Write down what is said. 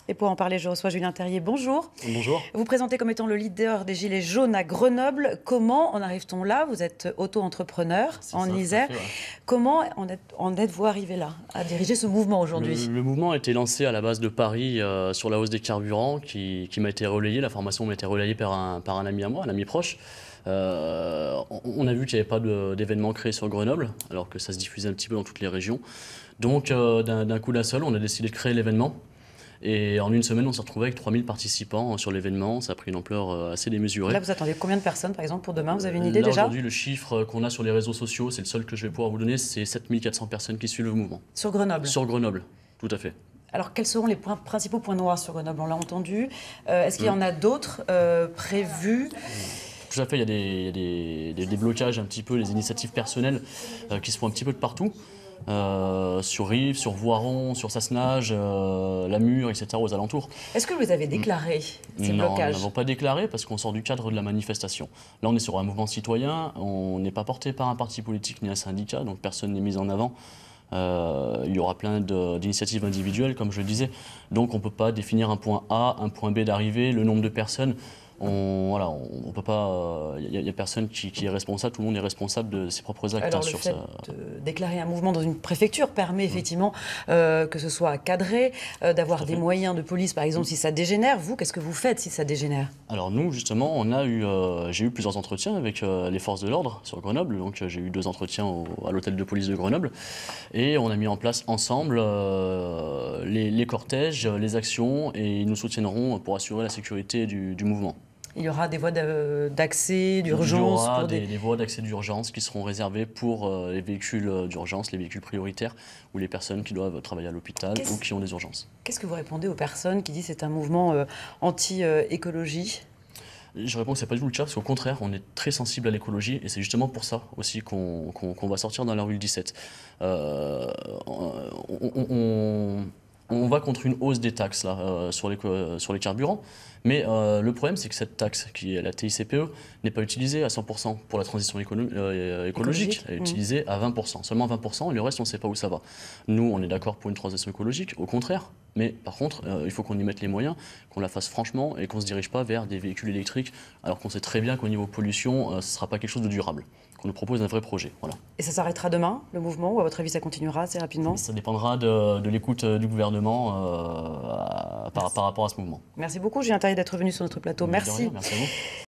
Et pour en parler, je reçois Julien Terrier. Bonjour. Bonjour. Vous vous présentez comme étant le leader des Gilets jaunes à Grenoble. Comment en arrive-t-on là? Vous êtes auto-entrepreneur en Isère. Ouais. Comment en êtes-vous arrivé là, à diriger ce mouvement aujourd'hui? Le mouvement a été lancé à la base de Paris sur la hausse des carburants qui m'a été relayée. La formation m'a été relayée par un ami à moi, un ami proche. On a vu qu'il n'y avait pas d'événement créé sur Grenoble, alors que ça se diffusait un petit peu dans toutes les régions. Donc d'un coup d'un seul, on a décidé de créer l'événement. Et en une semaine, on s'est retrouvé avec 3000 participants sur l'événement. Ça a pris une ampleur assez démesurée. Là, vous attendez combien de personnes, par exemple, pour demain? Vous avez une idée déjà? Aujourd'hui, le chiffre qu'on a sur les réseaux sociaux, c'est le seul que je vais pouvoir vous donner, c'est 7400 personnes qui suivent le mouvement. Sur Grenoble? Sur Grenoble, tout à fait. Alors, quels seront les principaux points noirs sur Grenoble? On l'a entendu. Est-ce qu'il y en a d'autres prévus? Tout à fait, il y a des blocages un petit peu, les initiatives personnelles qui se font un petit peu de partout. Sur Rives, sur Voiron, sur Sassenage, la Mure, etc. aux alentours. Est-ce que vous avez déclaré ces Non, blocages? nous n'avons pas déclaré parce qu'on sort du cadre de la manifestation. Là, on est sur un mouvement citoyen, on n'est pas porté par un parti politique ni un syndicat, donc personne n'est mis en avant. Il y aura plein d'initiatives individuelles, comme je le disais. Donc on ne peut pas définir un point A, un point B d'arrivée, le nombre de personnes. On peut pas. Il n'y a personne qui est responsable, tout le monde est responsable de ses propres actes. Alors, le fait de déclarer un mouvement dans une préfecture permet effectivement que ce soit cadré, d'avoir des moyens de police, par exemple, si ça dégénère. Vous, qu'est-ce que vous faites si ça dégénère? Alors nous, justement, j'ai eu plusieurs entretiens avec les forces de l'ordre sur Grenoble. Donc j'ai eu 2 entretiens à l'hôtel de police de Grenoble. Et on a mis en place ensemble les cortèges, les actions, et ils nous soutiendront pour assurer la sécurité du mouvement. Il y aura des voies d'accès, d'urgence? Il y aura des voies d'accès d'urgence qui seront réservées pour les véhicules d'urgence, les véhicules prioritaires, ou les personnes qui doivent travailler à l'hôpital ou qui ont des urgences. Qu'est-ce que vous répondez aux personnes qui disent que c'est un mouvement anti-écologie? Je réponds que c'est pas du tout le cas, parce qu'au contraire, on est très sensible à l'écologie, et c'est justement pour ça aussi qu'on va sortir dans la rue le 17. On va contre une hausse des taxes là, sur les carburants, mais le problème c'est que cette taxe, qui est la TICPE, n'est pas utilisée à 100% pour la transition écologique. Elle est utilisée à 20%, seulement 20%, et le reste on ne sait pas où ça va. Nous on est d'accord pour une transition écologique, au contraire, mais par contre il faut qu'on y mette les moyens, qu'on la fasse franchement, et qu'on ne se dirige pas vers des véhicules électriques, alors qu'on sait très bien qu'au niveau pollution, ce ne sera pas quelque chose de durable. On nous propose un vrai projet. Voilà. Et ça s'arrêtera demain, le mouvement, ou à votre avis ça continuera assez rapidement? Ça dépendra de l'écoute du gouvernement par rapport à ce mouvement. Merci beaucoup, Julien Terrier, d'être venu sur notre plateau. Merci. Merci à vous.